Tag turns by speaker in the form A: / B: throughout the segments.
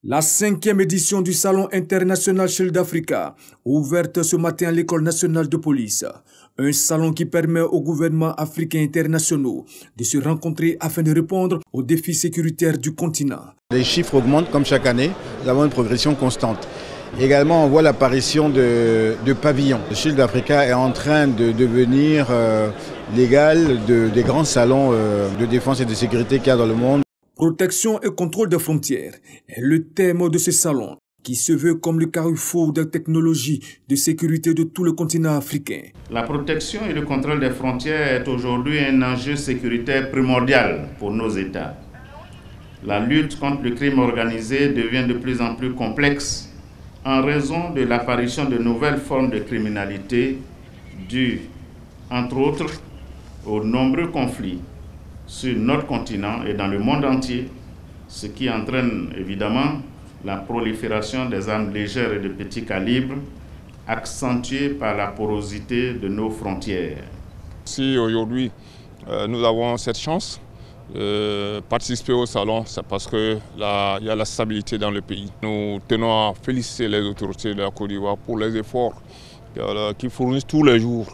A: La 5e édition du Salon international Shield Africa, ouverte ce matin à l'École nationale de police. Un salon qui permet aux gouvernements africains internationaux de se rencontrer afin de répondre aux défis sécuritaires du continent.
B: Les chiffres augmentent comme chaque année, nous avons une progression constante. Également, on voit l'apparition de pavillons. Le Shield Africa est en train de devenir l'égal des grands salons de défense et de sécurité qu'il y a dans le monde.
A: Protection et contrôle des frontières est le thème de ce salon qui se veut comme le carrefour des technologies de sécurité de tout le continent africain.
C: La protection et le contrôle des frontières est aujourd'hui un enjeu sécuritaire primordial pour nos États. La lutte contre le crime organisé devient de plus en plus complexe en raison de l'apparition de nouvelles formes de criminalité dues, entre autres, aux nombreux conflits sur notre continent et dans le monde entier, ce qui entraîne évidemment la prolifération des armes légères et de petit calibre, accentuée par la porosité de nos frontières.
D: Si aujourd'hui nous avons cette chance de participer au salon, c'est parce qu'il y a la stabilité dans le pays. Nous tenons à féliciter les autorités de la Côte d'Ivoire pour les efforts qu'ils fournissent tous les jours.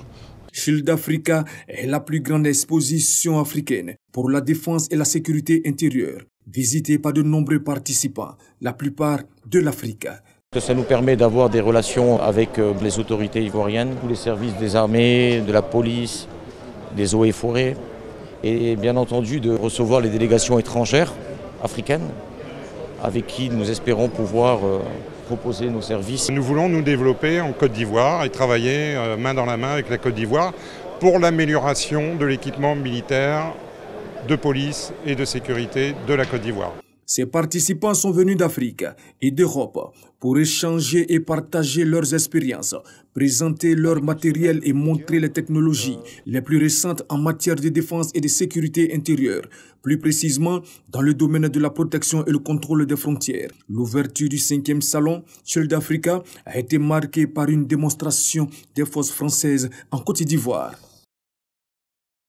A: Shield Africa est la plus grande exposition africaine pour la défense et la sécurité intérieure, visitée par de nombreux participants, la plupart de l'Afrique.
E: Ça nous permet d'avoir des relations avec les autorités ivoiriennes, tous les services des armées, de la police, des eaux et forêts, et bien entendu de recevoir les délégations étrangères africaines avec qui nous espérons pouvoir proposer nos services.
F: Nous voulons nous développer en Côte d'Ivoire et travailler main dans la main avec la Côte d'Ivoire pour l'amélioration de l'équipement militaire, de police et de sécurité de la Côte d'Ivoire.
A: Ces participants sont venus d'Afrique et d'Europe pour échanger et partager leurs expériences, présenter leur matériel et montrer les technologies les plus récentes en matière de défense et de sécurité intérieure, plus précisément dans le domaine de la protection et le contrôle des frontières. L'ouverture du 5e salon Shield Africa a été marquée par une démonstration des forces françaises en Côte d'Ivoire.